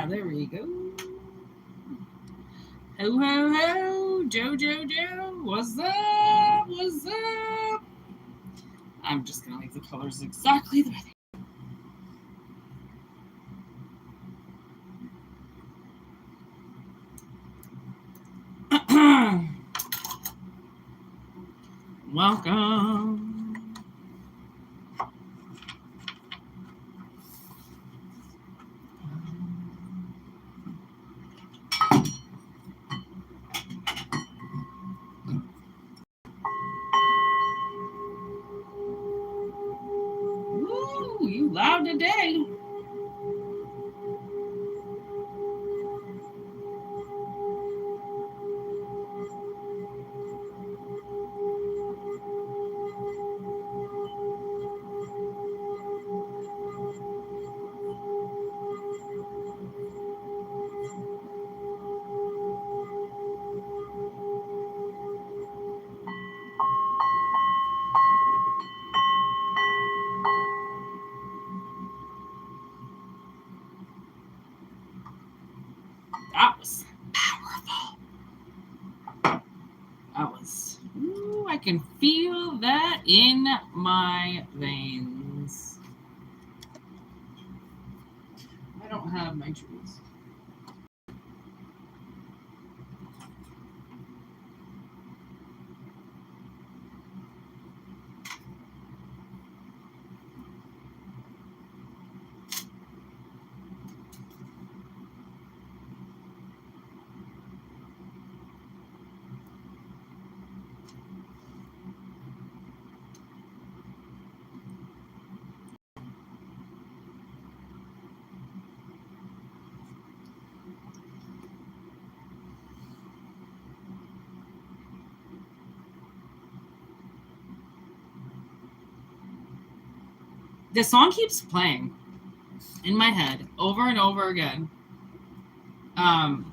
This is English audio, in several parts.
There we go. Ho, ho, ho. Joe. What's up? I'm just going to leave the colors exactly the way they Welcome. Ooh, you loud today. That was powerful. Ooh, I can feel that in my veins. I don't have my trees. The song keeps playing in my head over and over again. And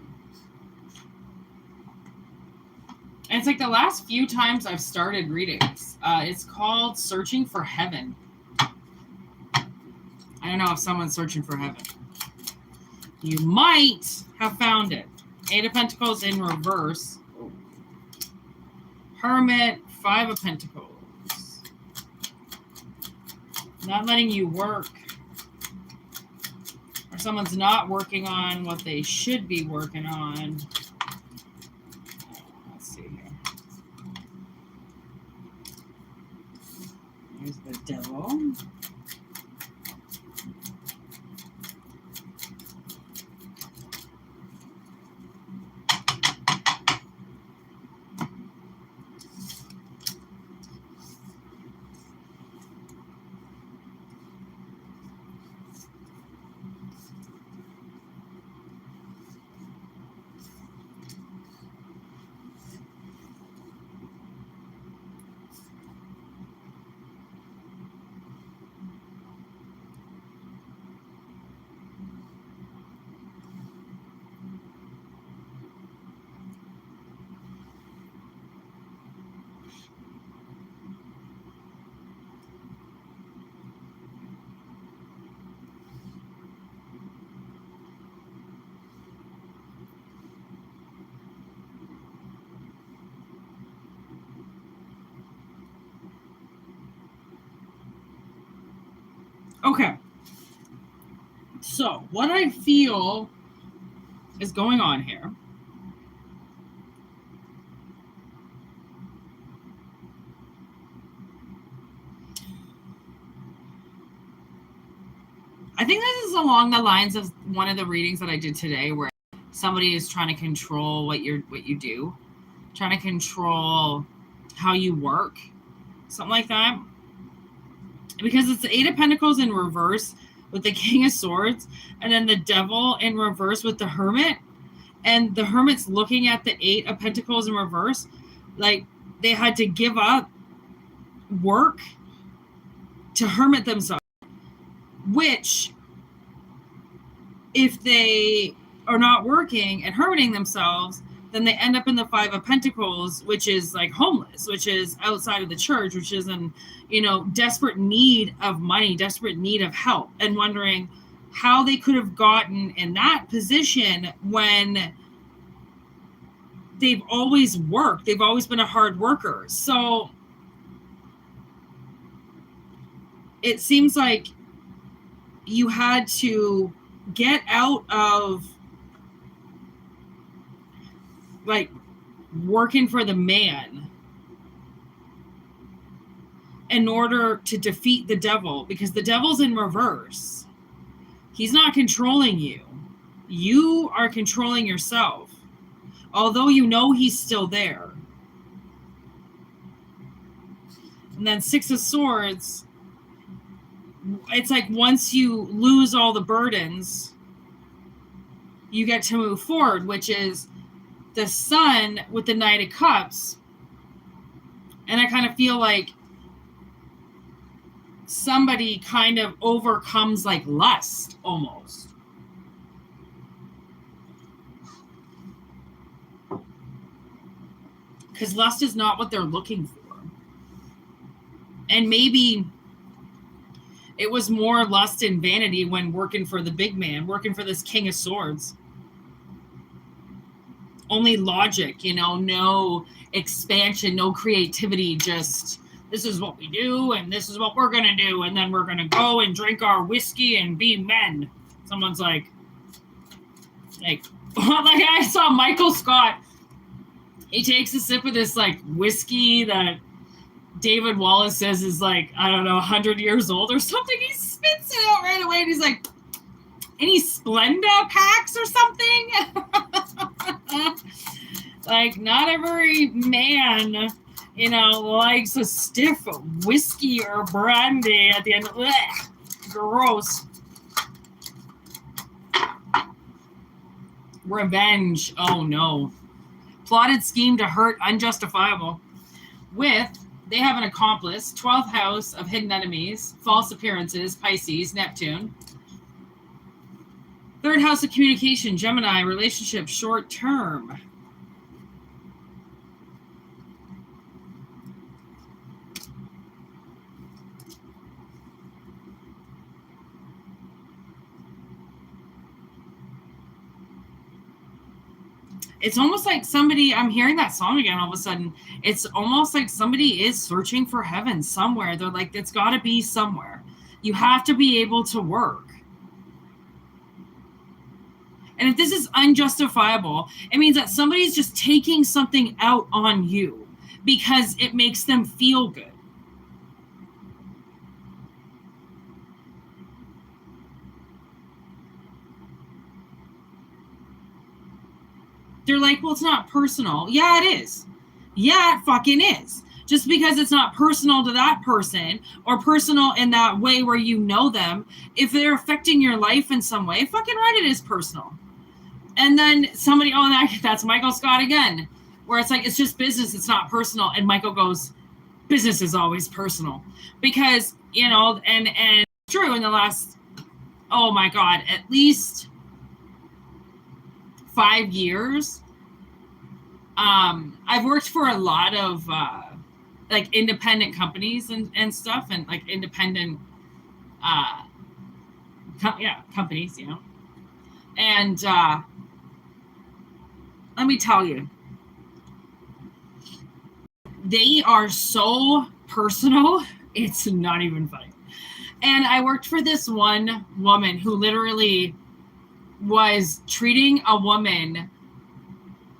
it's like the last few times I've started readings. It's called Searching for Heaven. I don't know if someone's searching for heaven. You might have found it. 8 of Pentacles in reverse. Hermit, 5 of Pentacles. Not letting you work. Or someone's not working on what they should be working on. Let's see here. There's the Devil. Okay. So, what I feel is going on here I think this is along the lines of one of the readings that I did today where somebody is trying to control what you do, trying to control how you work, something like that. Because it's the 8 of Pentacles in reverse with the King of Swords, and then the Devil in reverse with the Hermit. And the Hermit's looking at the 8 of Pentacles in reverse. Like, they had to give up work to hermit themselves. Which, if they are not working and hermiting themselves, then they end up in the 5 of Pentacles, which is like homeless, which is outside of the church, which is in, desperate need of money, desperate need of help, and wondering, how they could have gotten in that position when they've always worked. They've always been a hard worker. So it seems like you had to get out of like working for the man in order to defeat the devil, because the devil's in reverse. He's not controlling you. You are controlling yourself, although you know he's still there. And then Six of Swords, it's like once you lose all the burdens, you get to move forward, which is the Sun with the Knight of Cups. And I kind of feel like somebody kind of overcomes like lust almost. Because lust is not what they're looking for. And maybe it was more lust and vanity when working for the big man, working for this King of Swords. Only logic, no expansion, no creativity, just this is what we do and this is what we're going to do. And then we're going to go and drink our whiskey and be men. Someone's like I saw Michael Scott. He takes a sip of this like whiskey that David Wallace says is like, I don't know, 100 years old or something. He spits it out right away and he's like, any Splenda packs or something? Like, not every man, likes a stiff whiskey or brandy at the end. Ugh, gross. Revenge. Oh, no. Plotted scheme to hurt, unjustifiable. They have an accomplice, 12th house of hidden enemies, false appearances, Pisces, Neptune. 3rd house of communication, Gemini, relationship, short term. It's almost like somebody, I'm hearing that song again all of a sudden. It's almost like somebody is searching for heaven somewhere. They're like, it's got to be somewhere. You have to be able to work. And if this is unjustifiable, it means that somebody's just taking something out on you because it makes them feel good. They're like, well, it's not personal. Yeah, it is. Yeah, it fucking is. Just because it's not personal to that person or personal in that way where you know them, if they're affecting your life in some way, fucking right, it is personal. And then somebody, that's Michael Scott again, where it's like, it's just business, it's not personal. And Michael goes, business is always personal. Because, and it's true in the last, oh my God, at least 5 years. I've worked for a lot of like independent companies and stuff, and like independent companies, and let me tell you, they are so personal, it's not even funny. And I worked for this one woman who literally was treating a woman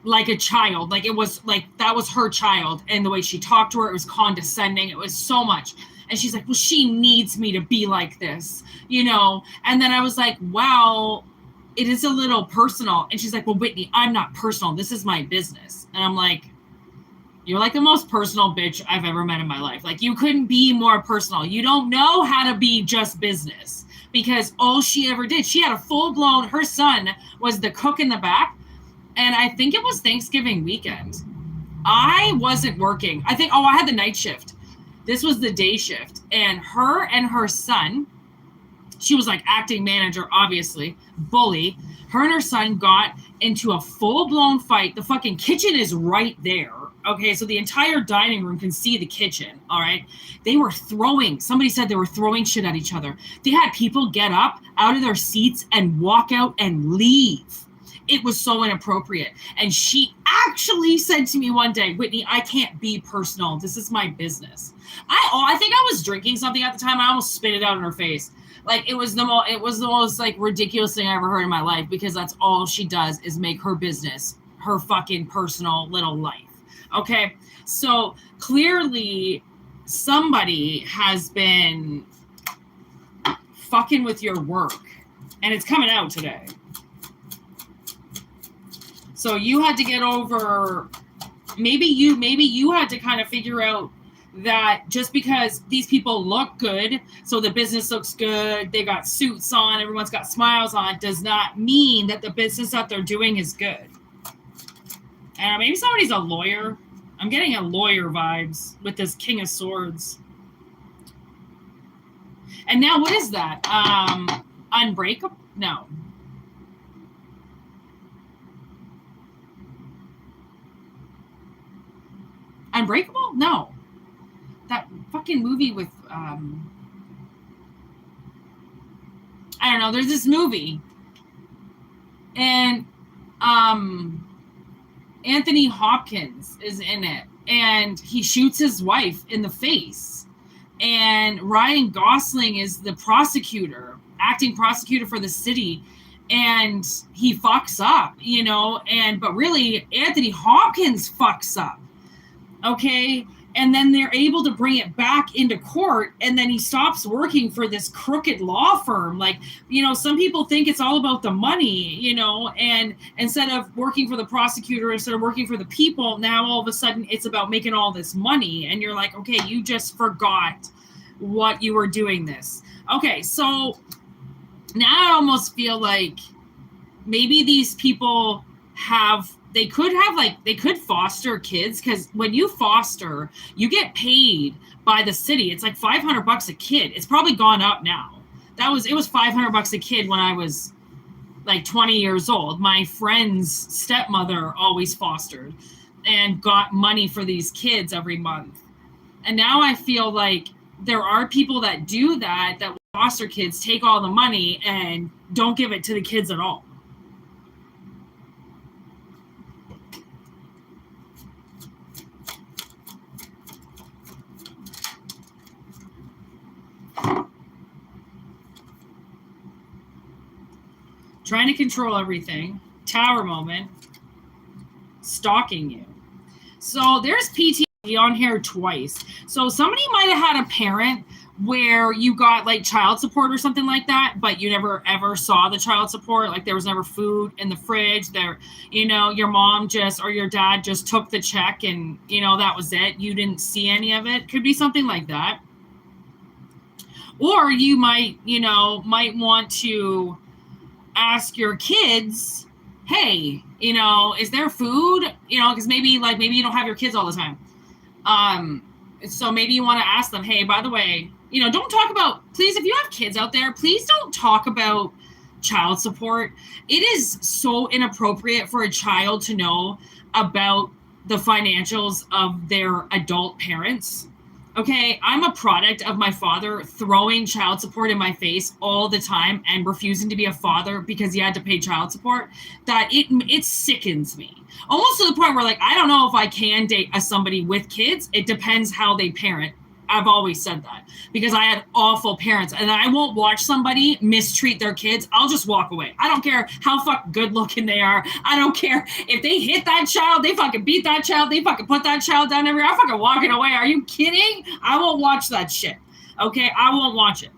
like a child. Like it was like, that was her child. And the way she talked to her, it was condescending. It was so much. And she's like, well, she needs me to be like this, And then I was like, wow, it is a little personal. And she's like, well, Whitney, I'm not personal. This is my business. And I'm like, you're like the most personal bitch I've ever met in my life. Like, you couldn't be more personal. You don't know how to be just business, because all she ever did, she had a full-blown, her son was the cook in the back. And I think it was Thanksgiving weekend. I wasn't working. I had the night shift. This was the day shift. And her son, she was like acting manager, obviously, bully. Her and her son got into a full-blown fight. The fucking kitchen is right there. Okay, so the entire dining room can see the kitchen, all right? Somebody said they were throwing shit at each other. They had people get up out of their seats and walk out and leave. It was so inappropriate. And she actually said to me one day, Whitney, I can't be personal. This is my business. I think I was drinking something at the time. I almost spit it out in her face. Like it was the most like ridiculous thing I ever heard in my life, because that's all she does is make her business her fucking personal little life. Okay, so clearly somebody has been fucking with your work, and it's coming out today. So you had to get over, maybe you had to kind of figure out that just because these people look good, so the business looks good, they got suits on, everyone's got smiles on, does not mean that the business that they're doing is good. And maybe somebody's a lawyer. I'm getting a lawyer vibes with this King of Swords. And now what is that? Unbreakable? No. Unbreakable? No. That fucking movie with I don't know, there's this movie. And Anthony Hopkins is in it, and he shoots his wife in the face. And Ryan Gosling is the prosecutor, acting prosecutor for the city, and he fucks up, but really Anthony Hopkins fucks up. Okay? And then they're able to bring it back into court, and then he stops working for this crooked law firm. Like, some people think it's all about the money, and instead of working for the prosecutor, instead of working for the people, now all of a sudden it's about making all this money. And you're like, okay, you just forgot what you were doing this. Okay, so now I almost feel like maybe these people they could foster kids, because when you foster, you get paid by the city. It's like $500 a kid. It's probably gone up now. It was $500 a kid when I was like 20 years old. My friend's stepmother always fostered and got money for these kids every month. And now I feel like there are people that do that foster kids, take all the money and don't give it to the kids at all. Trying to control everything. Tower moment. Stalking you. So there's PTSD on here twice. So somebody might have had a parent where you got like child support or something like that, but you never ever saw the child support. Like there was never food in the fridge there. Your mom or your dad just took the check and, that was it. You didn't see any of it. Could be something like that. Or you might want to ask your kids, hey, is there food? Because maybe you don't have your kids all the time. So maybe you want to ask them, hey, by the way, don't talk about, please, if you have kids out there, please don't talk about child support. It is so inappropriate for a child to know about the financials of their adult parents. Okay, I'm a product of my father throwing child support in my face all the time and refusing to be a father because he had to pay child support, that it sickens me. Almost to the point where, like, I don't know if I can date somebody with kids. It depends how they parent. I've always said that because I had awful parents, and I won't watch somebody mistreat their kids. I'll just walk away. I don't care how fucking good looking they are. I don't care if they hit that child, they fucking beat that child, they fucking put that child down everywhere. I'm fucking walking away. Are you kidding? I won't watch that shit. Okay, I won't watch it.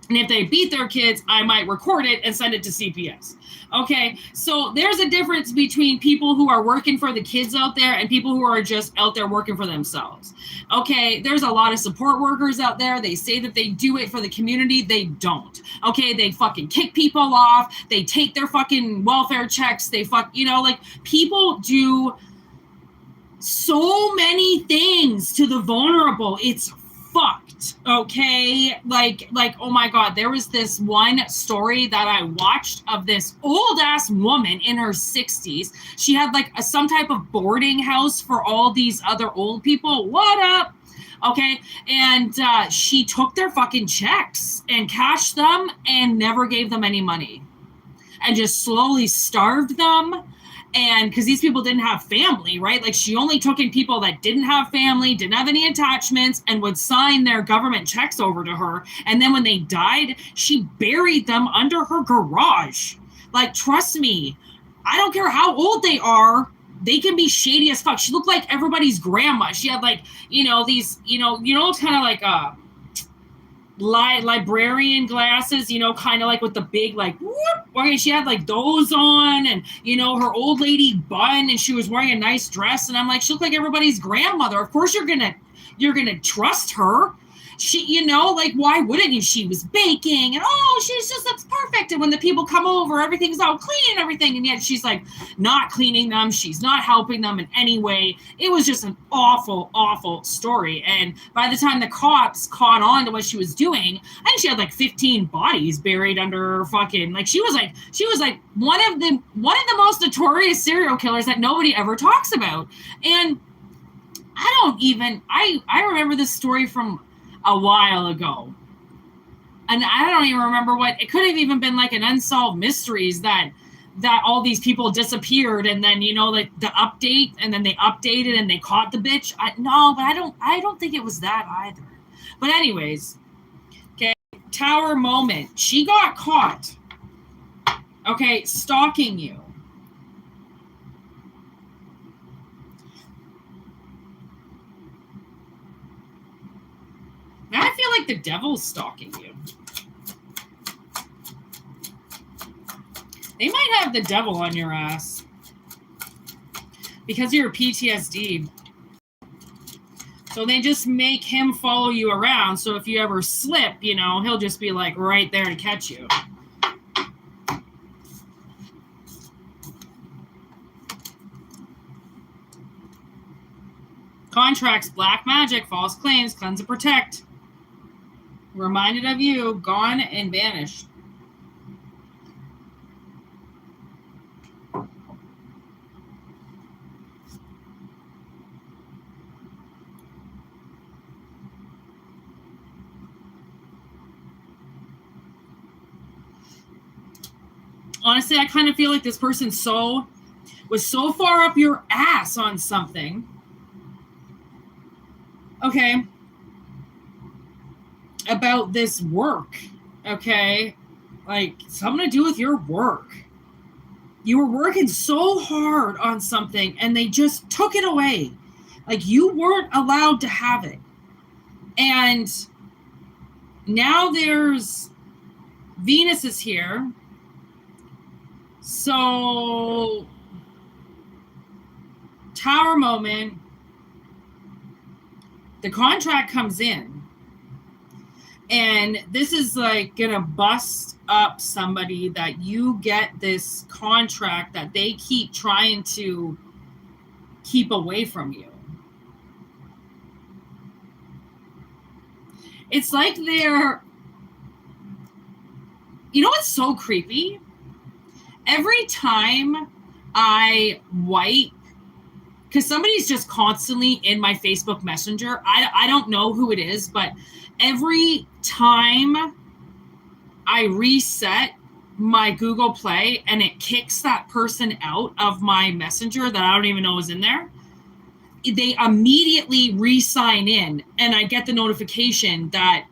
And if they beat their kids, I might record it and send it to CPS. Okay, so there's a difference between people who are working for the kids out there and people who are just out there working for themselves. Okay, there's a lot of support workers out there. They say that they do it for the community. They don't. Okay, they fucking kick people off. They take their fucking welfare checks. They people do so many things to the vulnerable. It's fucked. Okay. Like, oh my God, there was this one story that I watched of this old ass woman in her 60s. She had like some type of boarding house for all these other old people. What up? Okay. And she took their fucking checks and cashed them and never gave them any money and just slowly starved them. And because these people didn't have family, right? Like she only took in people that didn't have family, didn't have any attachments, and would sign their government checks over to her. And then when they died, she buried them under her garage. Like, trust me, I don't care how old they are. They can be shady as fuck. She looked like everybody's grandma. She had like, these, it's kind of like librarian glasses, kind of like with the big like whoop. Okay, she had like those on, and her old lady bun, and she was wearing a nice dress, and I'm like, she looked like everybody's grandmother. Of course you're gonna trust her. She, like, why wouldn't you? She was baking, and she's just looks perfect. And when the people come over, everything's all clean and everything. And yet she's like not cleaning them. She's not helping them in any way. It was just an awful, awful story. And by the time the cops caught on to what she was doing, I think she had like 15 bodies buried under her fucking, like, she was like one of the most notorious serial killers that nobody ever talks about. And I remember this story from a while ago, and I don't even remember what it could have even been, like an unsolved mysteries that all these people disappeared, and then like the update, and then they updated and they caught the bitch. I don't think it was that either. But anyways, okay, Tower moment. She got caught. Okay, stalking you. I feel like the devil's stalking you. They might have the devil on your ass because of your PTSD. So they just make him follow you around. So if you ever slip, he'll just be like right there to catch you. Contracts, black magic, false claims, cleanse and protect. Reminded of you, gone and vanished. Honestly, I kind of feel like this person was so far up your ass on something. Okay. About this work, okay? Like, something to do with your work. You were working so hard on something and they just took it away. Like, you weren't allowed to have it. And now there's Venus is here. So, Tower moment. The contract comes in. And this is like gonna bust up somebody that you get this contract that they keep trying to keep away from you. It's like they're, what's so creepy? Every time I wipe, because somebody's just constantly in my Facebook Messenger. I don't know who it is, but every time I reset my Google Play and it kicks that person out of my Messenger that I don't even know is in there, they immediately re-sign in, and I get the notification that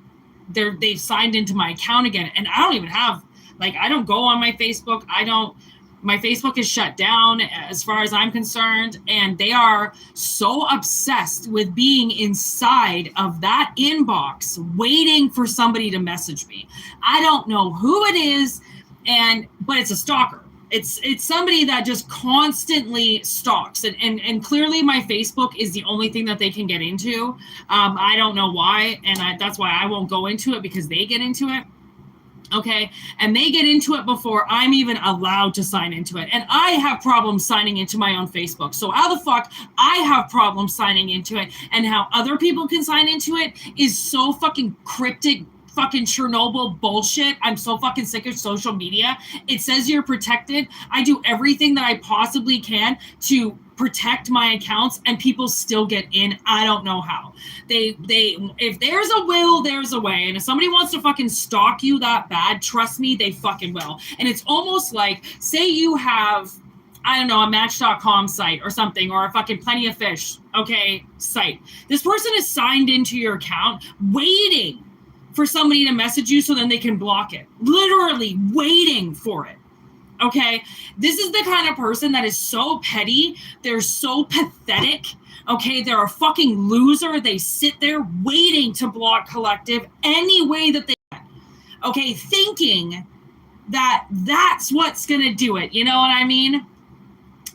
they've signed into my account again. And I don't even have, like, I don't go on my Facebook. My Facebook is shut down as far as I'm concerned, and they are so obsessed with being inside of that inbox, waiting for somebody to message me. I don't know who it is, but it's a stalker. It's somebody that just constantly stalks, and clearly my Facebook is the only thing that they can get into. I don't know why, and that's why I won't go into it, because they get into it. Okay, and they get into it before I'm even allowed to sign into it. And I have problems signing into my own Facebook. So how the fuck I have problems signing into it, and how other people can sign into it is so fucking cryptic, fucking Chernobyl bullshit. I'm so fucking sick of social media. It says you're protected. I do everything that I possibly can to protect my accounts, and people still get in. I don't know how. They if there's a will, there's a way. And if somebody wants to fucking stalk you that bad, trust me, they fucking will. And it's almost like, say you have, I don't know, a Match.com site or something, or a fucking Plenty of Fish, okay, site. This person is signed into your account waiting for somebody to message you so then they can block it. Literally waiting for it. Okay, this is the kind of person that is so petty. They're so pathetic. Okay, they're a fucking loser. They sit there waiting to block Collective any way that they can. Okay, thinking that that's what's going to do it. You know what I mean?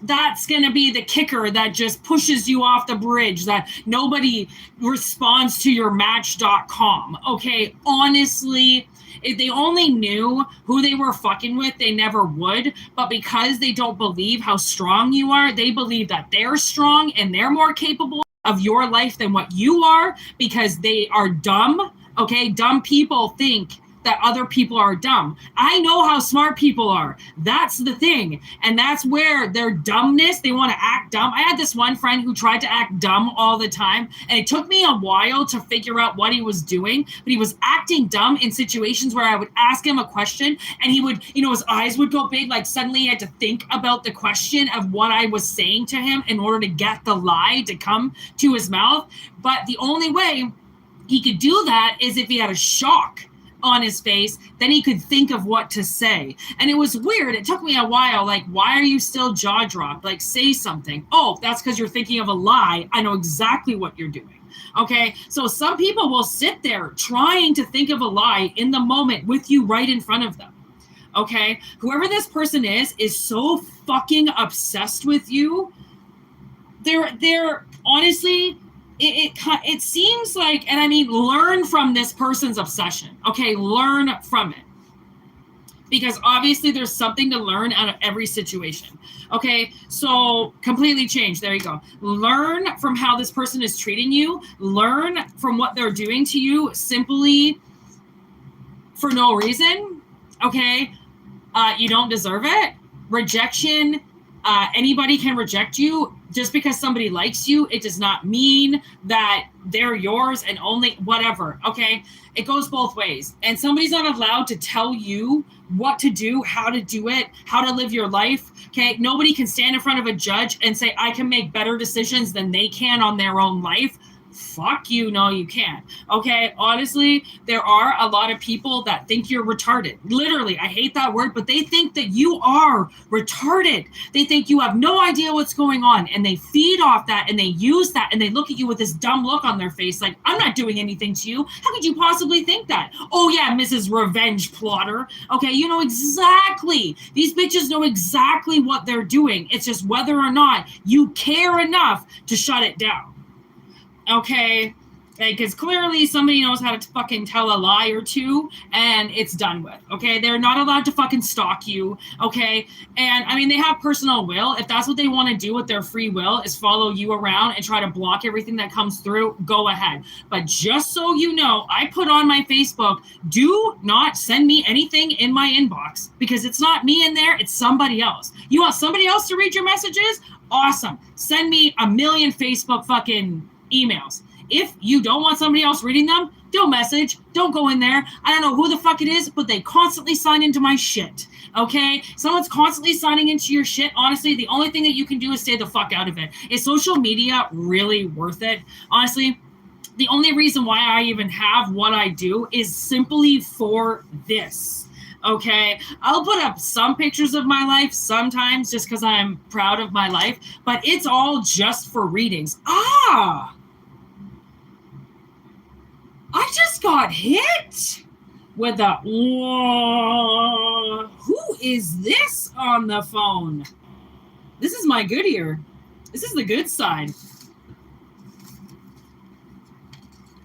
That's going to be the kicker that just pushes you off the bridge, that nobody responds to your Match.com. Okay, honestly, if they only knew who they were fucking with, they never would. But because they don't believe how strong you are, they believe that they're strong and they're more capable of your life than what you are, because they are dumb. Okay, dumb people think that other people are dumb. I know how smart people are. That's the thing. And that's where their dumbness, they want to act dumb. I had this one friend who tried to act dumb all the time, and it took me a while to figure out what he was doing, but he was acting dumb in situations where I would ask him a question and he would, you know, his eyes would go big, like suddenly he had to think about the question of what I was saying to him in order to get the lie to come to his mouth. But the only way he could do that is if he had a shock on his face, then he could think of what to say. And it was weird. It took me a while. Like, why are you still jaw dropped? Like, say something. Oh, that's because you're thinking of a lie. I know exactly what you're doing. Okay, so some people will sit there trying to think of a lie in the moment with you right in front of them. Okay, whoever this person is so fucking obsessed with you. They're honestly, it seems like, and I mean, learn from this person's obsession. Okay, learn from it. Because obviously there's something to learn out of every situation. Okay, so completely change. There you go. Learn from how this person is treating you. Learn from what they're doing to you simply for no reason. Okay, you don't deserve it. Rejection. Anybody can reject you. Just because somebody likes you, it does not mean that they're yours and only whatever. Okay, it goes both ways. And somebody's not allowed to tell you what to do, how to do it, how to live your life. Okay, nobody can stand in front of a judge and say, I can make better decisions than they can on their own life. Fuck you. No, you can't. Okay. Honestly, there are a lot of people that think you're retarded. Literally, I hate that word, but they think that you are retarded. They think you have no idea what's going on, and they feed off that, and they use that, and they look at you with this dumb look on their face like, I'm not doing anything to you. How could you possibly think that? Oh yeah, Mrs. Revenge Plotter. Okay, you know exactly. These bitches know exactly what they're doing. It's just whether or not you care enough to shut it down. Okay, because clearly somebody knows how to fucking tell a lie or two, and it's done with. Okay, they're not allowed to fucking stalk you. Okay, and I mean, they have personal will. If that's what they want to do with their free will, is follow you around and try to block everything that comes through, go ahead. But just so you know, I put on my Facebook, do not send me anything in my inbox, because it's not me in there, it's somebody else. You want somebody else to read your messages? Awesome. Send me a million Facebook fucking emails. If you don't want somebody else reading them, don't message, don't go in there. I don't know who the fuck it is, but they constantly sign into my shit. Okay, someone's constantly signing into your shit. Honestly, the only thing that you can do is stay the fuck out of it. Is social media really worth it? Honestly, the only reason why I even have what I do is simply for this. Okay, I'll put up some pictures of my life sometimes just because I'm proud of my life, but it's all just for readings. I just got hit with a, whoa, who is this on the phone? This is my good ear. This is the good side.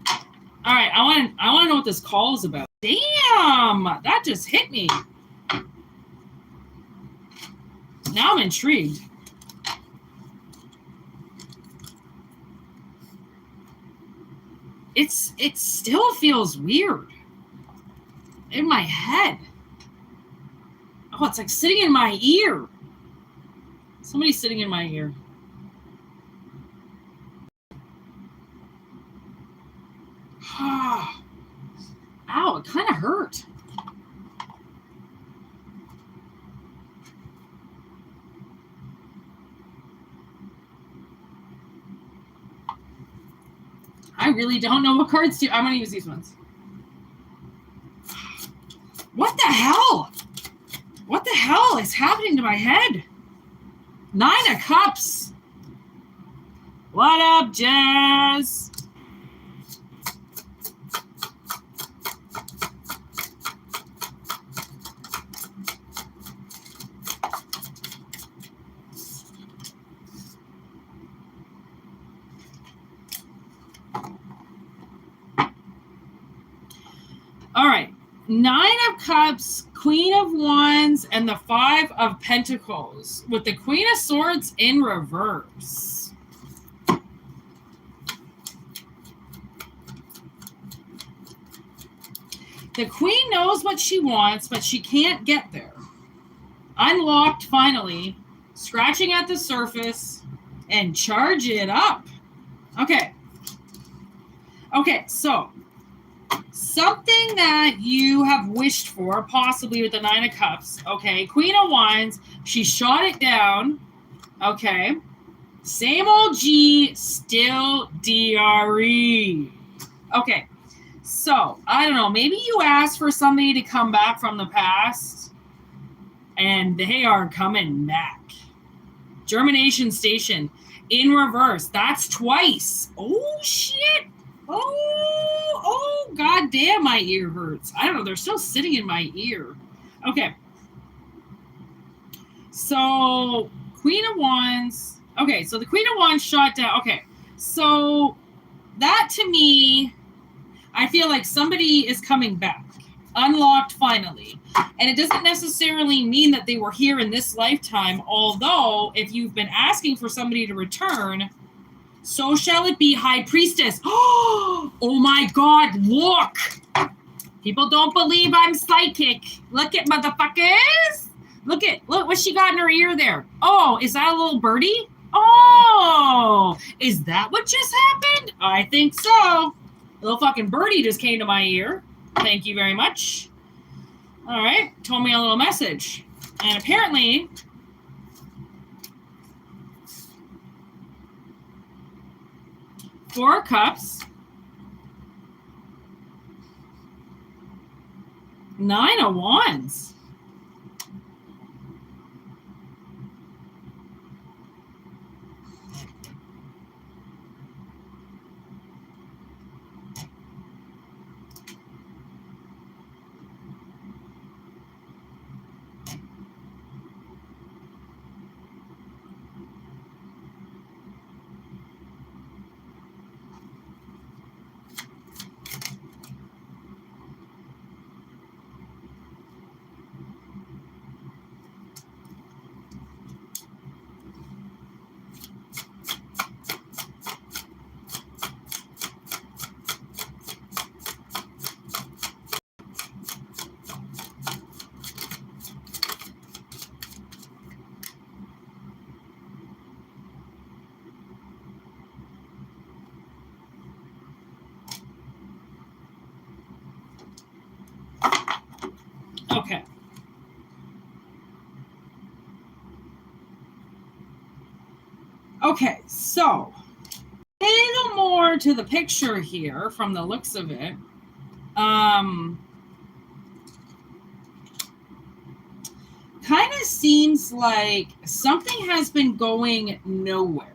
All right, I want to know what this call is about. Damn, that just hit me. Now I'm intrigued. It still feels weird in my head. Oh, it's like sitting in my ear. Somebody's sitting in my ear. Ow, it kind of hurt. I really don't know what cards to. I'm going to use these ones. What the hell? What the hell is happening to my head? 9 of Cups. What up, Jazz? All right. 9 of Cups, Queen of Wands, and the 5 of Pentacles with the Queen of Swords in reverse. The Queen knows what she wants, but she can't get there. Unlocked finally, scratching at the surface, and charge it up. Okay. Okay, so something that you have wished for, possibly with the 9 of Cups. Okay, Queen of Wands, she shot it down. Okay, same old G, still DRE. Okay, so I don't know. Maybe you asked for somebody to come back from the past, and they are coming back. Germination Station in reverse. That's twice. Oh shit. Oh, god damn, my ear hurts. I don't know, they're still sitting in my ear. Okay. So, Queen of Wands. Okay, so the Queen of Wands shot down. Okay, so that to me, I feel like somebody is coming back. Unlocked finally. And it doesn't necessarily mean that they were here in this lifetime, although if you've been asking for somebody to return, so shall it be, High Priestess. Oh my God, look. People don't believe I'm psychic. Look at motherfuckers. Look what she got in her ear there. Oh, is that a little birdie? Oh, is that what just happened? I think so. A little fucking birdie just came to my ear. Thank you very much. All right, told me a little message. And apparently, Four of Cups, 9 of Wands. Okay. Okay, so a little more to the picture here from the looks of it. Kind of seems like something has been going nowhere.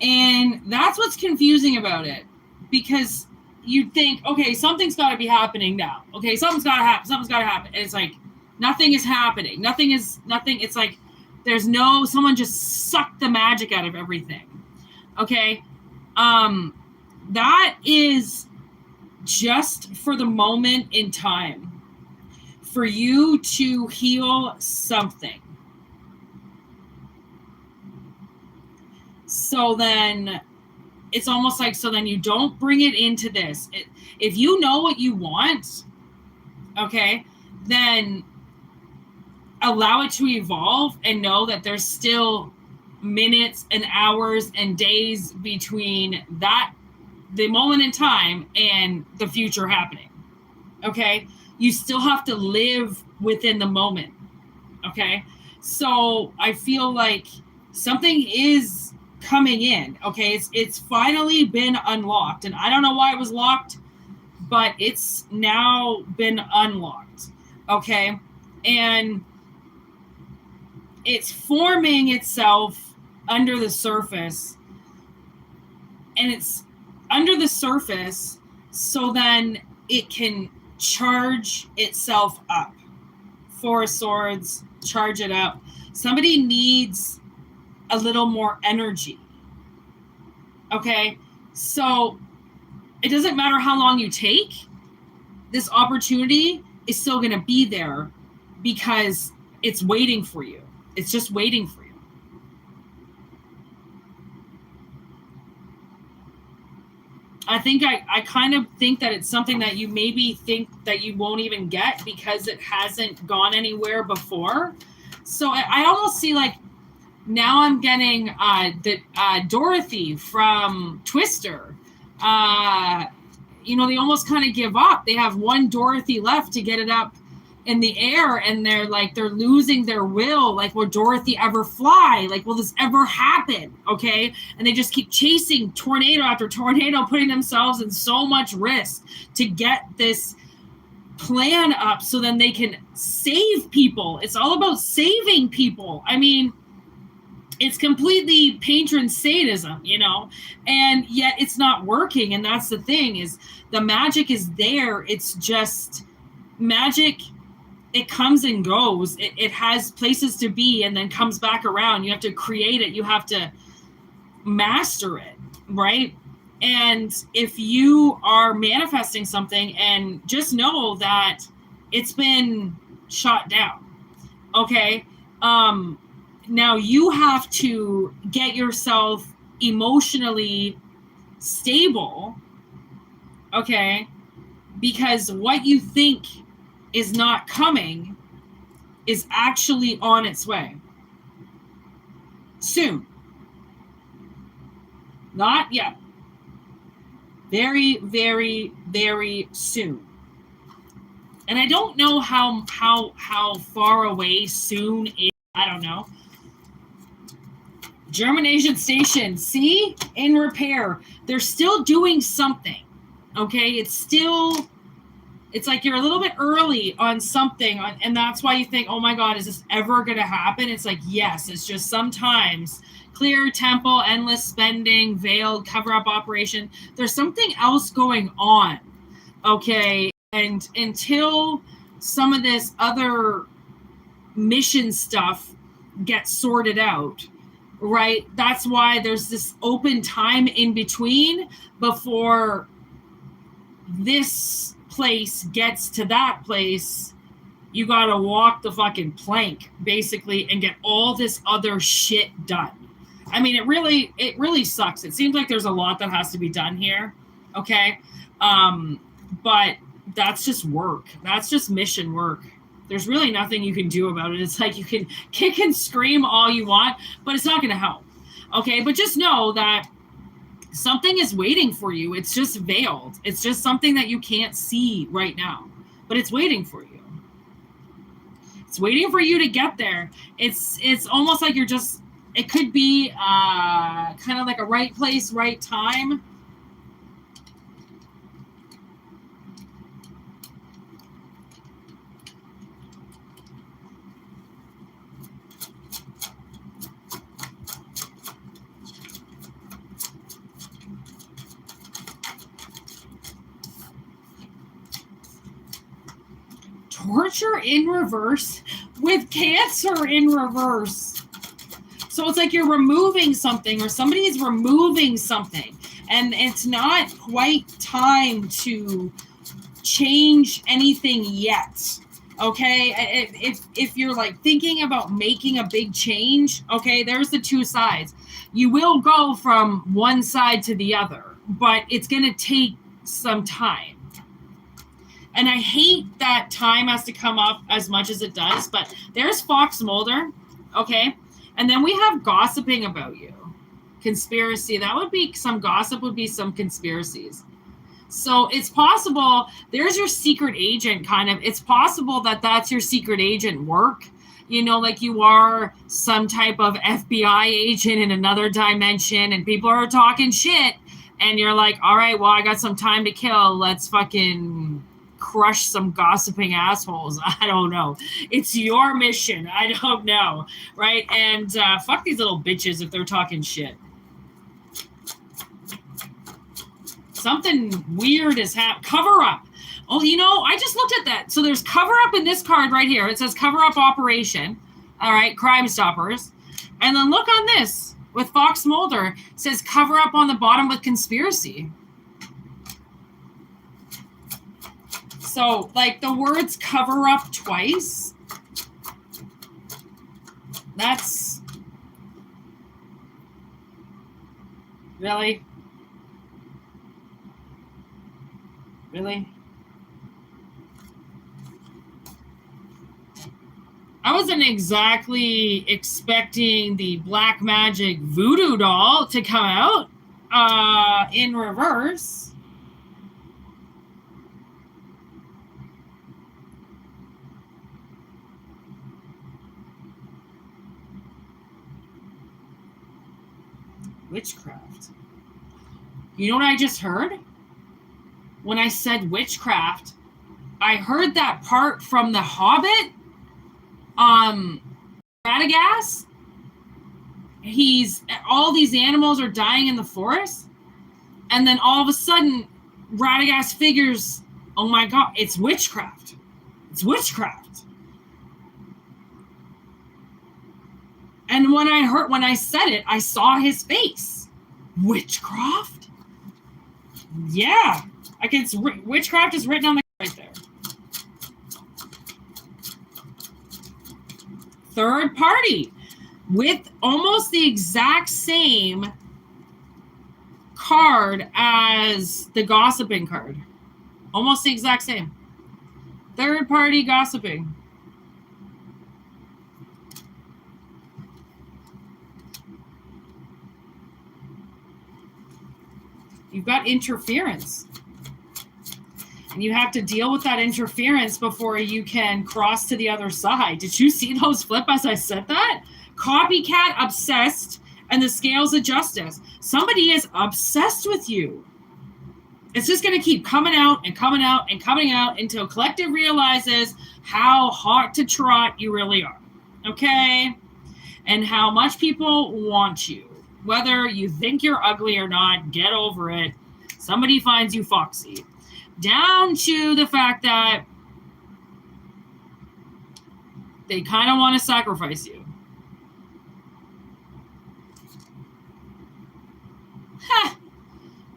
And that's what's confusing about it. Because you'd think, okay, something's got to be happening now. Okay, something's got to happen. Something's got to happen. And it's like, nothing is happening. Nothing. It's like, someone just sucked the magic out of everything. Okay. That is just for the moment in time, for you to heal something. So then it's almost like, so then you don't bring it into this. If you know what you want, okay, then allow it to evolve and know that there's still minutes and hours and days between that, the moment in time, and the future happening. Okay. You still have to live within the moment. Okay. So I feel like something is coming in. Okay. It's finally been unlocked, and I don't know why it was locked, but it's now been unlocked. Okay. And it's forming itself under the surface, and it's under the surface so then it can charge itself up. Four of Swords, charge it up. Somebody needs a little more energy. Okay, so it doesn't matter how long you take, this opportunity is still going to be there because it's waiting for you. It's just waiting for you. I think I kind of think that it's something that you maybe think that you won't even get because it hasn't gone anywhere before. So I almost see like now I'm getting the Dorothy from Twister. You know, they almost kind of give up. They have one Dorothy left to get it up in the air, and they're losing their will. Like, will Dorothy ever fly? Like, will this ever happen? Okay. And they just keep chasing tornado after tornado, putting themselves in so much risk to get this plan up so then they can save people. It's all about saving people. I mean, it's completely patron sadism, you know, and yet it's not working. And that's the thing, is the magic is there. It's just magic. It comes and goes. It has places to be and then comes back around. You have to create it. You have to master it, right? And if you are manifesting something, and just know that it's been shot down, okay? Now you have to get yourself emotionally stable, okay? Because what you think is not coming is actually on its way. Soon. Not yet. Very, very, very soon. And I don't know how far away soon is. I don't know. Germination station, see? In repair. They're still doing something. Okay? It's like you're a little bit early on something, and that's why you think, oh my God, is this ever going to happen? It's like, yes, it's just sometimes clear temple, endless spending, veiled cover-up operation. There's something else going on, okay? And until some of this other mission stuff gets sorted out, right? That's why there's this open time in between before this place gets to that place. You gotta walk the fucking plank, basically, and get all this other shit done. I mean, it really sucks. It seems like there's a lot that has to be done here, okay? But that's just work. That's just mission work. There's really nothing you can do about it. It's like you can kick and scream all you want, but it's not going to help, okay? But just know that something is waiting for you. It's just veiled. It's just something that you can't see right now, but it's waiting for you. It's waiting for you to get there. It's almost like you're just, it could be kind of like a right place, right time. Torture in reverse with Cancer in reverse. So it's like you're removing something, or somebody is removing something, and it's not quite time to change anything yet. Okay, if you're like thinking about making a big change, okay, there's the two sides. You will go from one side to the other, but it's going to take some time. And I hate that time has to come up as much as it does, but there's Fox Mulder, okay? And then we have gossiping about you. Conspiracy, that would be some gossip, would be some conspiracies. So it's possible there's your secret agent kind of. It's possible that that's your secret agent work. You know, like you are some type of FBI agent in another dimension and people are talking shit. And you're like, all right, well, I got some time to kill. Let's fucking crush some gossiping assholes. I don't know. It's your mission. I don't know. Right? And fuck these little bitches if they're talking shit. Something weird is happening. Cover up. Oh, you know, I just looked at that. So there's cover up in this card right here. It says cover up operation. All right, Crime Stoppers. And then look on this with Fox Mulder. It says cover up on the bottom with conspiracy. So like the words cover up twice. That's really. Really? I wasn't exactly expecting the Black Magic Voodoo doll to come out in reverse. Witchcraft. You know what I just heard? When I said witchcraft, I heard that part from The Hobbit. Radagast. All these animals are dying in the forest. And then all of a sudden, Radagast figures, oh my God, it's witchcraft. It's witchcraft. And when I said it, I saw his face. Witchcraft? Yeah. Witchcraft is written on the right there. Third party with almost the exact same card as the gossiping card. Almost the exact same. Third party gossiping. You've got interference. And you have to deal with that interference before you can cross to the other side. Did you see those flip as I said that? Copycat, obsessed, and the scales of justice. Somebody is obsessed with you. It's just going to keep coming out and coming out and coming out until collective realizes how hot to trot you really are. Okay? And how much people want you. Whether you think you're ugly or not, get over it. Somebody finds you foxy. Down to the fact that they kind of want to sacrifice you.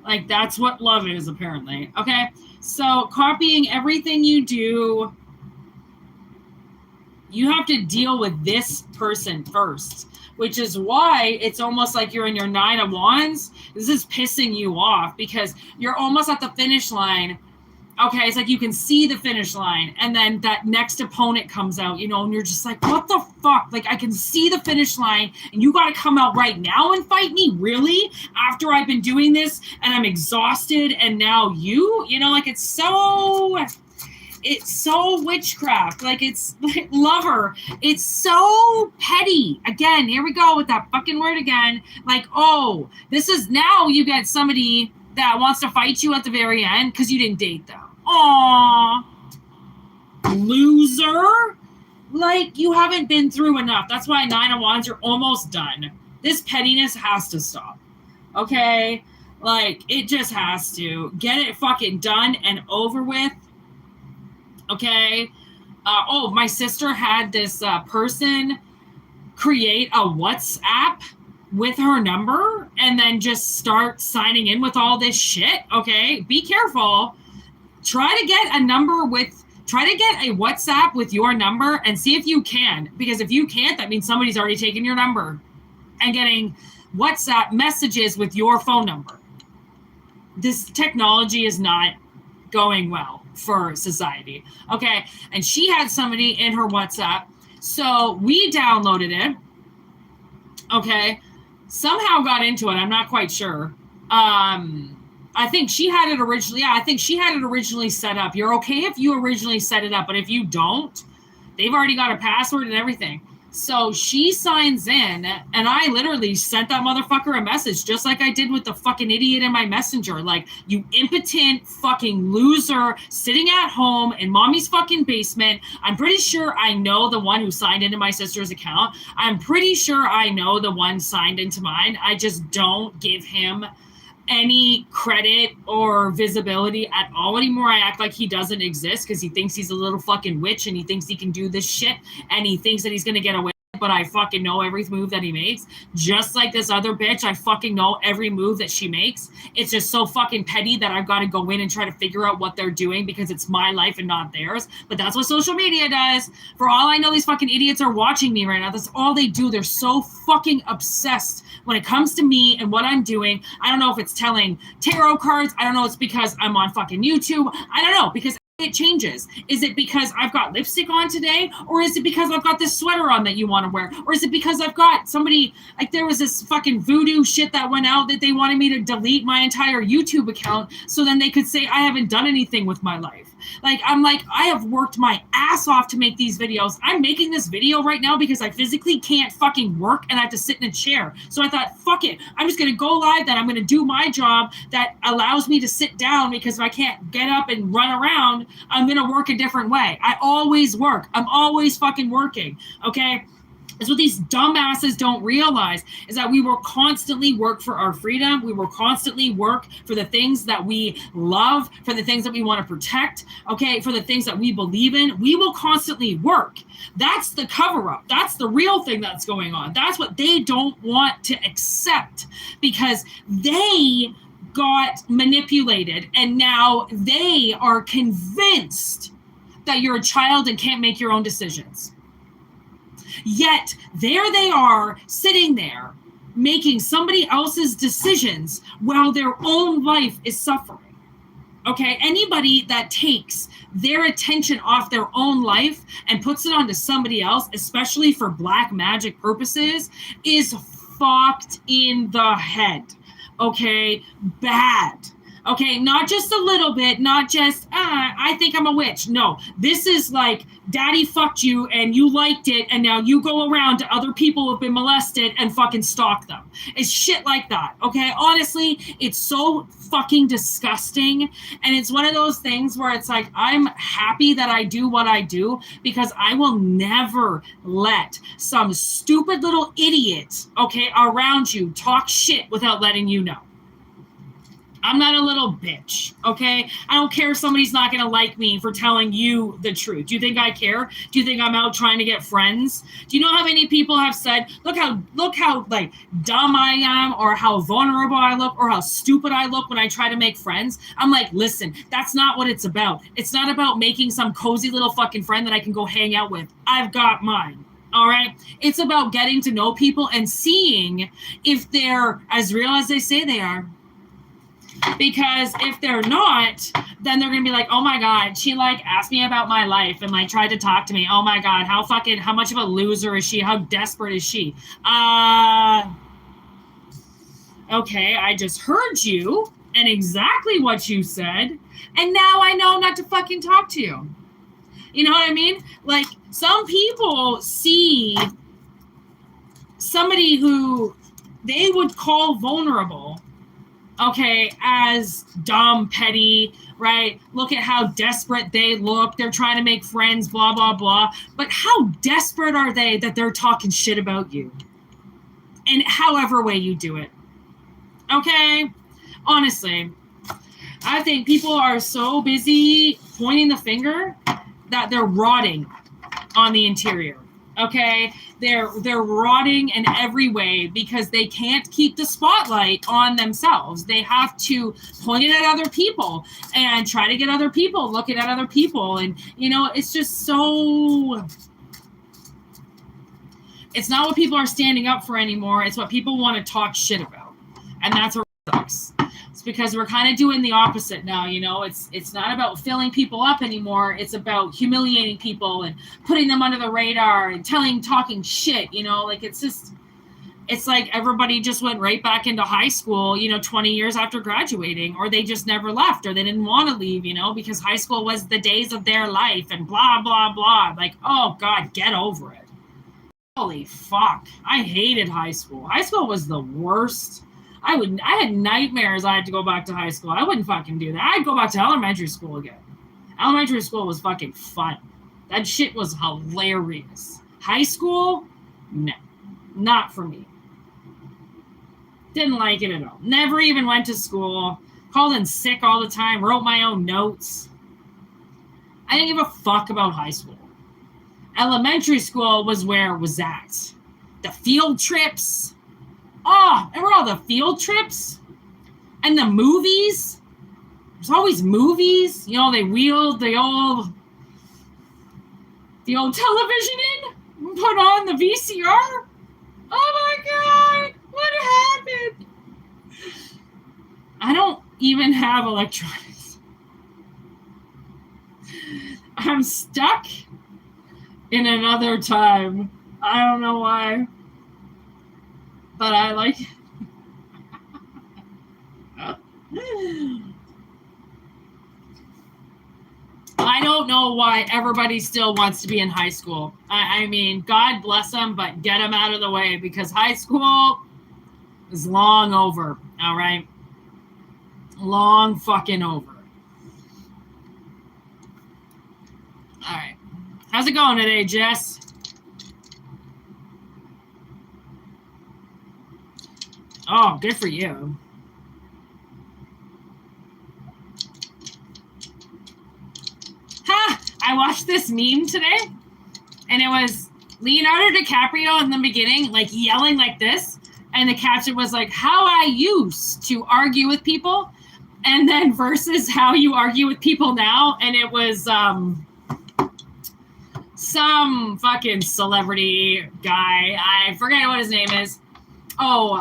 Like, that's what love is, apparently. Okay? So, copying everything you do, you have to deal with this person first. Which is why it's almost like you're in your 9 of Wands. This is pissing you off because you're almost at the finish line. Okay, it's like you can see the finish line, and then that next opponent comes out, you know, and you're just like, what the fuck? Like, I can see the finish line, and you got to come out right now and fight me? Really? After I've been doing this, and I'm exhausted, and now you? You know, like, it's so witchcraft. Like, it's like lover. It's so petty. Again, here we go with that fucking word again. Like, oh, this is now you get somebody that wants to fight you at the very end because you didn't date them. Aww. Loser. Like, you haven't been through enough. That's why 9 of Wands, you're almost done. This pettiness has to stop. Okay? Like, it just has to. Get it fucking done and over with. Okay? My sister had this person create a WhatsApp with her number and then just start signing in with all this shit. Okay, be careful. Try to get a WhatsApp with your number and see if you can, because if you can't, that means somebody's already taken your number and getting WhatsApp messages with your phone number. This technology is not going well for society. Okay, and she had somebody in her WhatsApp, so we downloaded it. Okay, somehow got into it. I'm not quite sure. I think she had it originally. Yeah, I think she had it originally set up. You're okay if you originally set it up, but if you don't, they've already got a password and everything. So she signs in, and I literally sent that motherfucker a message, just like I did with the fucking idiot in my messenger. Like, you impotent fucking loser sitting at home in mommy's fucking basement. I'm pretty sure I know the one who signed into my sister's account. I'm pretty sure I know the one signed into mine. I just don't give him any credit or visibility at all anymore. I act like he doesn't exist because he thinks he's a little fucking witch and he thinks he can do this shit and he thinks that he's going to get away. But I fucking know every move that he makes. Just like this other bitch, I fucking know every move that she makes. It's just so fucking petty that I've got to go in and try to figure out what they're doing because it's my life and not theirs. But that's what social media does. For all I know, these fucking idiots are watching me right now. That's all they do. They're so fucking obsessed when it comes to me and what I'm doing. I don't know if it's telling tarot cards. I don't know if it's because I'm on fucking YouTube. I don't know, because it changes. Is it because I've got lipstick on today, or is it because I've got this sweater on that you want to wear, or is it because I've got somebody, like there was this fucking voodoo shit that went out that they wanted me to delete my entire YouTube account so then they could say I haven't done anything with my life. Like, I'm like, I have worked my ass off to make these videos. I'm making this video right now because I physically can't fucking work and I have to sit in a chair. So I thought, fuck it. I'm just going to go live, then I'm going to do my job that allows me to sit down, because if I can't get up and run around, I'm going to work a different way. I always work. I'm always fucking working. Okay? That's what these dumbasses don't realize, is that we will constantly work for our freedom. We will constantly work for the things that we love, for the things that we want to protect, okay, for the things that we believe in. We will constantly work. That's the cover-up. That's the real thing that's going on. That's what they don't want to accept, because they got manipulated and now they are convinced that you're a child and can't make your own decisions. Yet there they are sitting there making somebody else's decisions while their own life is suffering. Okay, anybody that takes their attention off their own life and puts it onto somebody else, especially for black magic purposes, is fucked in the head. Okay, bad. Okay, not just a little bit, not just, I think I'm a witch. No, this is like daddy fucked you and you liked it, and now you go around to other people who have been molested and fucking stalk them. It's shit like that, okay? Honestly, it's so fucking disgusting, and it's one of those things where it's like, I'm happy that I do what I do, because I will never let some stupid little idiot, okay, around you talk shit without letting you know. I'm not a little bitch, okay? I don't care if somebody's not going to like me for telling you the truth. Do you think I care? Do you think I'm out trying to get friends? Do you know how many people have said, look how like dumb I am, or how vulnerable I look, or how stupid I look when I try to make friends? I'm like, listen, that's not what it's about. It's not about making some cozy little fucking friend that I can go hang out with. I've got mine. All right. It's about getting to know people and seeing if they're as real as they say they are. Because if they're not, then they're going to be like, oh my God, she like asked me about my life and like tried to talk to me. Oh my God, how much of a loser is she? How desperate is she? Okay, I just heard you and exactly what you said. And now I know not to fucking talk to you. You know what I mean? Like, some people see somebody who they would call vulnerable, okay, as dumb, petty, right? Look at how desperate they look. They're trying to make friends, blah, blah, blah. But how desperate are they that they're talking shit about you? In however way you do it. Okay? Honestly, I think people are so busy pointing the finger that they're rotting on the interior. Okay, they're rotting in every way because they can't keep the spotlight on themselves. They have to point it at other people and try to get other people looking at other people. And, you know, it's just so... It's not what people are standing up for anymore. It's what people want to talk shit about. And that's what sucks. It's because we're kind of doing the opposite now, you know. It's not about filling people up anymore. It's about humiliating people and putting them under the radar and talking shit, you know. Like, it's like everybody just went right back into high school, you know, 20 years after graduating, or they just never left, or they didn't want to leave, you know, because high school was the days of their life and blah, blah, blah. Like, oh, God, get over it. Holy fuck. I hated high school. High school was the worst. I had nightmares I had to go back to high school. I wouldn't fucking do that. I'd go back to elementary school again. Elementary school was fucking fun. That shit was hilarious. High school? No. Not for me. Didn't like it at all. Never even went to school. Called in sick all the time. Wrote my own notes. I didn't give a fuck about high school. Elementary school was where it was at. The field trips. Oh, remember all the field trips? And the movies? There's always movies. You know, they wheeled the old television in, put on the VCR. Oh my God, what happened? I don't even have electronics. I'm stuck in another time. I don't know why. But I like it. I don't know why everybody still wants to be in high school. I mean, God bless them, but get them out of the way, because high school is long over. All right? Long fucking over. All right. How's it going today, Jess? Oh, good for you. Ha! I watched this meme today, and it was Leonardo DiCaprio in the beginning, like yelling like this, and the caption was like, how I used to argue with people, and then versus how you argue with people now, and it was some fucking celebrity guy. I forget what his name is. Oh,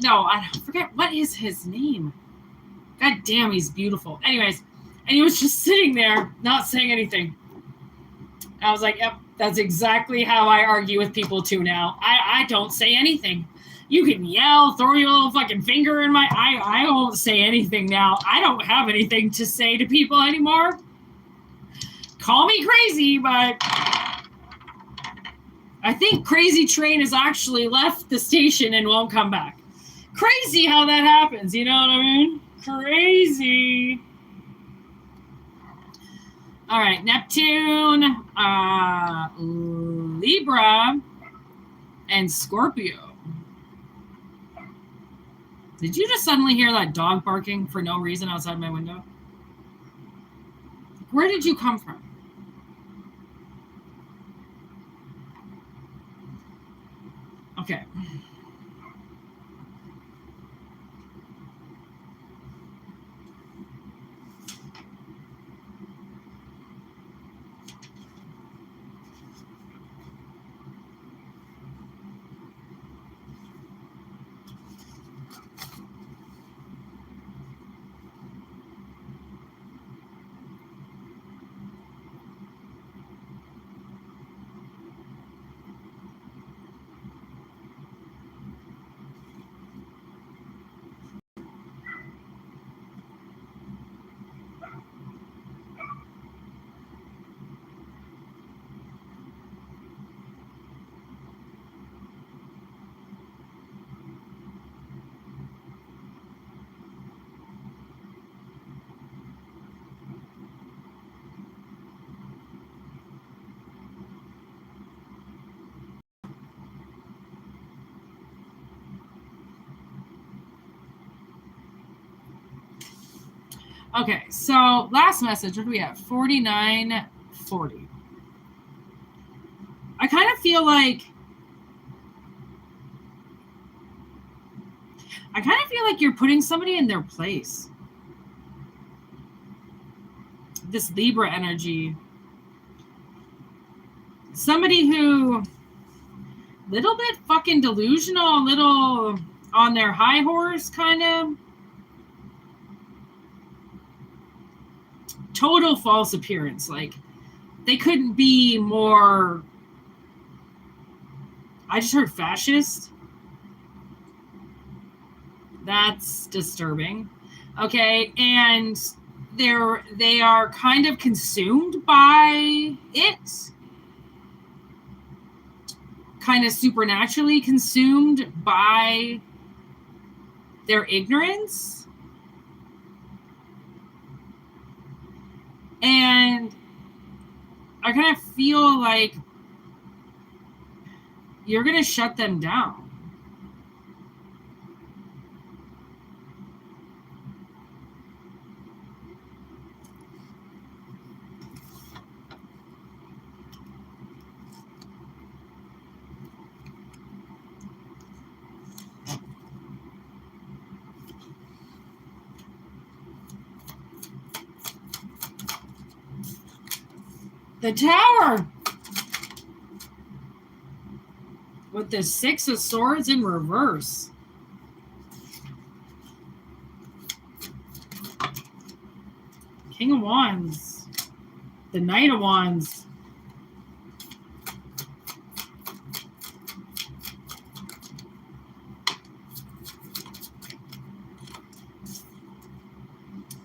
no, I forget. What is his name? God damn, he's beautiful. Anyways, and he was just sitting there, not saying anything. I was like, yep, that's exactly how I argue with people too now. I don't say anything. You can yell, throw your little fucking finger in my... I won't say anything now. I don't have anything to say to people anymore. Call me crazy, but... I think Crazy Train has actually left the station and won't come back. Crazy how that happens, you know what I mean? Crazy. All right, Neptune, Libra, and Scorpio. Did you just suddenly hear that dog barking for no reason outside my window? Where did you come from? Okay. Okay, so last message, what do we have? 4940. I kind kind of feel like you're putting somebody in their place. This Libra energy. Somebody who little bit fucking delusional, a little on their high horse, kind of. Total false appearance. Like, they couldn't be more. I just heard fascist. That's disturbing. Okay, and they are kind of consumed by it. Kind of supernaturally consumed by their ignorance. And I kind of feel like you're going to shut them down. The Tower with the Six of Swords in reverse. King of Wands. The Knight of Wands.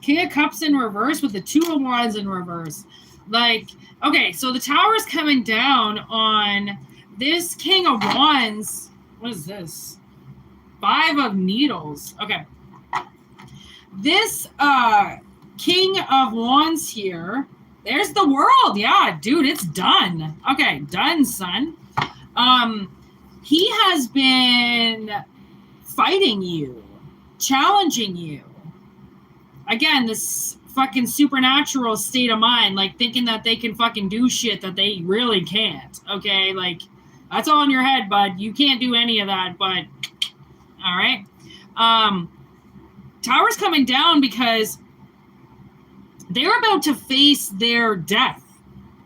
King of Cups in reverse with the Two of Wands in reverse. Like, okay, so the Tower is coming down on this King of Wands. What is this? Five of Needles. Okay. This King of Wands here. There's the World. Yeah, dude, it's done. Okay, done, son. He has been fighting you, challenging you. Again, this fucking supernatural state of mind, like thinking that they can fucking do shit that they really can't. Okay, like that's all in your head, bud. You can't do any of that, but all right. Tower's coming down because they're about to face their death,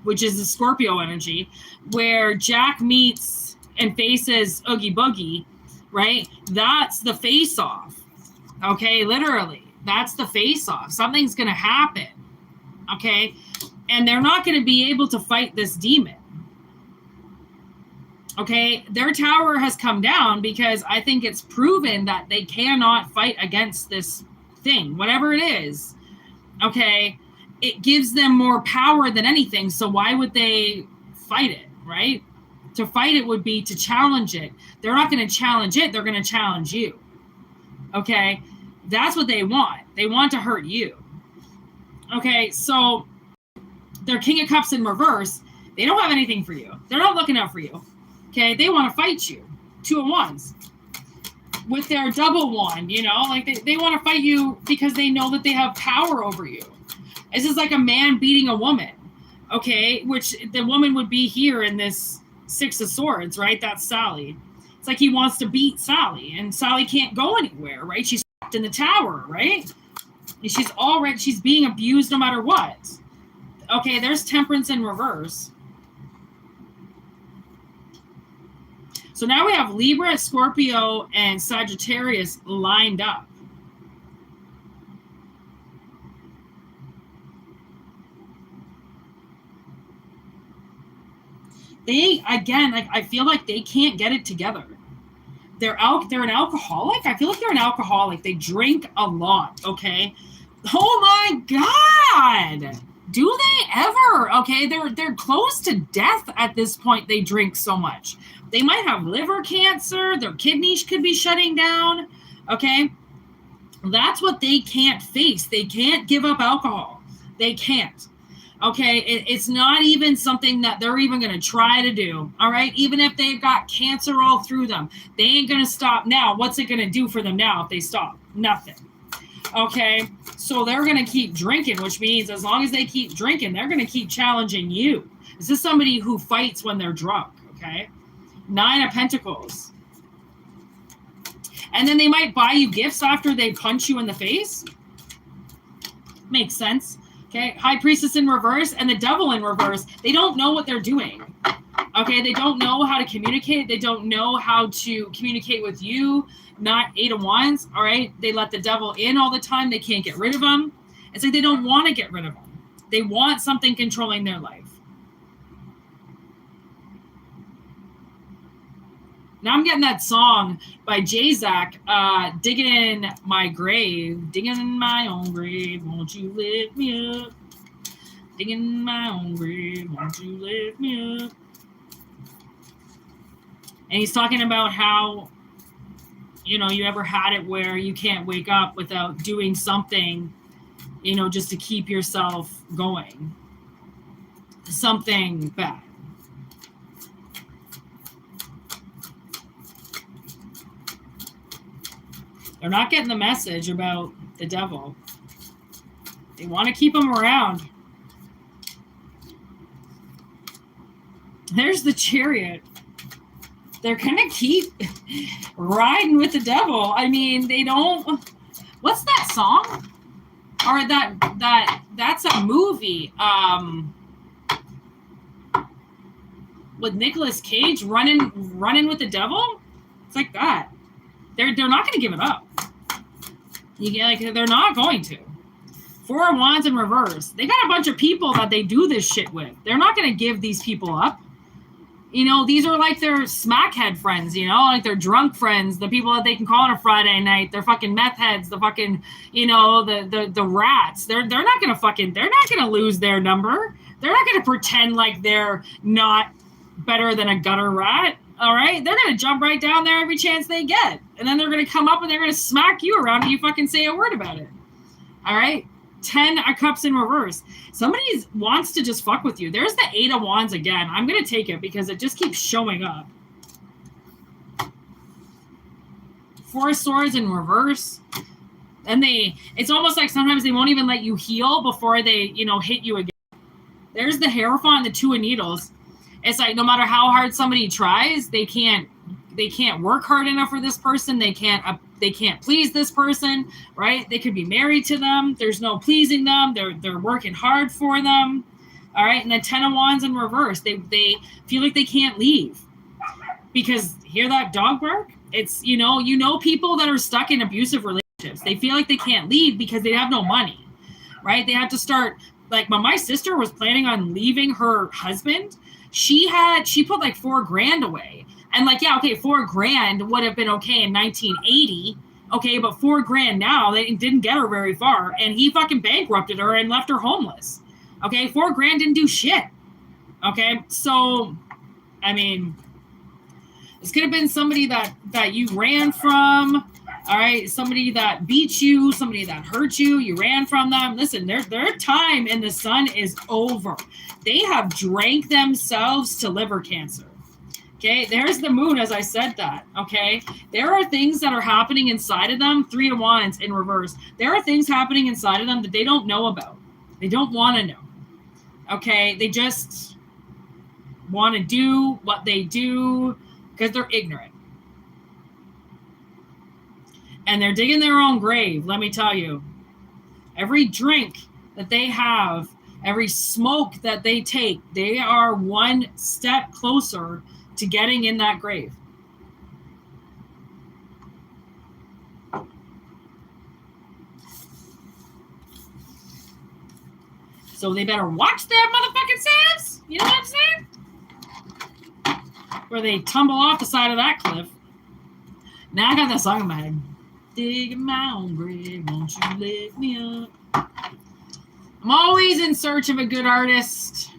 which is the Scorpio energy, where Jack meets and faces Oogie Boogie, right? That's the face-off. Okay, literally. That's the face-off. Something's going to happen, okay? And they're not going to be able to fight this demon, okay? Their tower has come down because I think it's proven that they cannot fight against this thing, whatever it is, okay? It gives them more power than anything, so why would they fight it, right? To fight it would be to challenge it. They're not going to challenge it. They're going to challenge you, okay? That's what they want. They want to hurt you. Okay, so their King of Cups in reverse, they don't have anything for you. They're not looking out for you. Okay, they want to fight you. Two of Wands. With their double wand, you know, like they want to fight you because they know that they have power over you. This is like a man beating a woman. Okay, which the woman would be here in this Six of Swords, right? That's Sally. It's like he wants to beat Sally, and Sally can't go anywhere, right? She's in the tower, right? She's being abused no matter what. Okay, there's Temperance in reverse. So now we have Libra, Scorpio, and Sagittarius lined up. They, again, like I feel like they can't get it together. They're an alcoholic. I feel like they're an alcoholic. They drink a lot, okay? Oh my God. Do they ever? Okay, they're close to death at this point. They drink so much. They might have liver cancer. Their kidneys could be shutting down, okay? That's what they can't face. They can't give up alcohol. They can't. Okay, it's not even something that they're even going to try to do, all right? Even if they've got cancer all through them, they ain't going to stop now. What's it going to do for them now if they stop? Nothing. Okay, so they're going to keep drinking, which means as long as they keep drinking, they're going to keep challenging you. This is somebody who fights when they're drunk, Okay. 9 of Pentacles. And then they might buy you gifts after they punch you in the face. Makes sense. Okay. High Priestess in reverse and the Devil in reverse. They don't know what they're doing. Okay. They don't know how to communicate. They don't know how to communicate with you. Not 8 of Wands. All right. They let the devil in all the time. They can't get rid of him. It's like they don't want to get rid of him. They want something controlling their life. Now I'm getting that song by J-Zack, Digging in My Grave. Digging in my own grave, won't you lift me up? Digging in my own grave, won't you lift me up? And he's talking about how, you know, you ever had it where you can't wake up without doing something, you know, just to keep yourself going. Something bad. They're not getting the message about the devil. They want to keep him around. There's the Chariot. They're going to keep riding with the devil. I mean, they don't... What's that song? Or that's a movie. With Nicolas Cage running with the devil? It's like that. They're not going to give it up. They're not going to. 4 of Wands in reverse. They got a bunch of people that they do this shit with. They're not going to give these people up. You know, these are like their smackhead friends, you know, like their drunk friends, the people that they can call on a Friday night, they're fucking meth heads, the fucking, you know, the rats. They're not going to lose their number. They're not going to pretend like they're not better than a gutter rat. All right, they're going to jump right down there every chance they get. And then they're going to come up and they're going to smack you around if you fucking say a word about it. All right, 10 of Cups in reverse. Somebody wants to just fuck with you. There's the 8 of Wands again. I'm going to take it because it just keeps showing up. 4 of Swords in reverse. And it's almost like sometimes they won't even let you heal before they, you know, hit you again. There's the Hierophant and the 2 of Needles. It's like no matter how hard somebody tries, they can't work hard enough for this person. They can't please this person, right? They could be married to them. There's no pleasing them. They're working hard for them. All right. And the 10 of Wands in reverse. They feel like they can't leave because hear that dog bark? It's, you know, people that are stuck in abusive relationships. They feel like they can't leave because they have no money, right? They have to start like when my sister was planning on leaving her husband. She put like $4,000 away. And like, yeah, okay, $4,000 would have been okay in 1980. Okay, but $4,000 now, they didn't get her very far. And he fucking bankrupted her and left her homeless. Okay, $4,000 didn't do shit. Okay, so, I mean, this could have been somebody that you ran from. All right, somebody that beat you, somebody that hurt you, you ran from them. Listen, their time in the sun is over. They have drank themselves to liver cancer. Okay, there's the Moon, as I said that. Okay, there are things that are happening inside of them. 3 of Wands in reverse. There are things happening inside of them that they don't know about. They don't want to know. Okay, they just want to do what they do because they're ignorant. And they're digging their own grave, let me tell you. Every drink that they have, every smoke that they take, they are one step closer to getting in that grave. So they better watch their motherfucking selves. You know what I'm saying? Where they tumble off the side of that cliff. Now I got that song in my head. Dig in my own grave, won't you lift me up? I'm always in search of a good artist.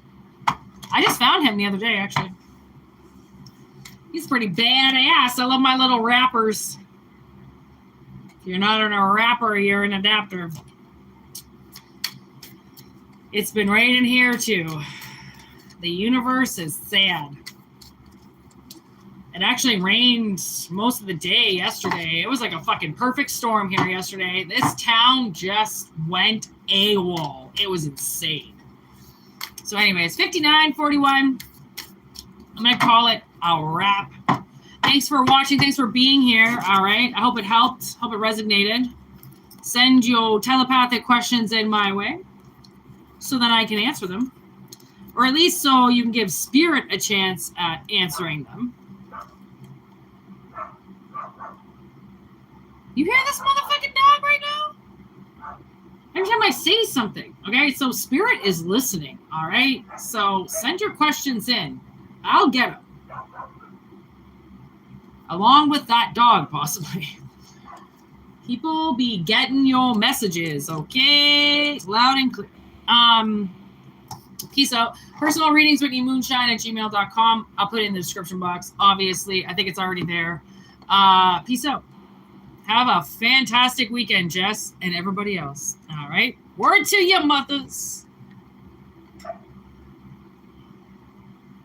I just found him the other day, actually. He's pretty badass. I love my little rappers. If you're not a rapper, you're an adapter. It's been raining here, too. The universe is sad. It actually rained most of the day yesterday. It was like a fucking perfect storm here yesterday. This town just went AWOL. It was insane. So anyways, 59:41. I'm going to call it. a wrap. Thanks for watching. Thanks for being here. All right. I hope it helped. Hope it resonated. Send your telepathic questions in my way so that I can answer them. Or at least so you can give spirit a chance at answering them. You hear this motherfucking dog right now? Every time I say something, okay? So spirit is listening, all right? So send your questions in. I'll get them. Along with that dog, possibly. People be getting your messages, okay? Loud and clear. Peace out. Personal readings, WhitneyMoonshine@gmail.com. I'll put it in the description box. Obviously, I think it's already there. Peace out. Have a fantastic weekend, Jess, and everybody else. All right? Word to you, mothers.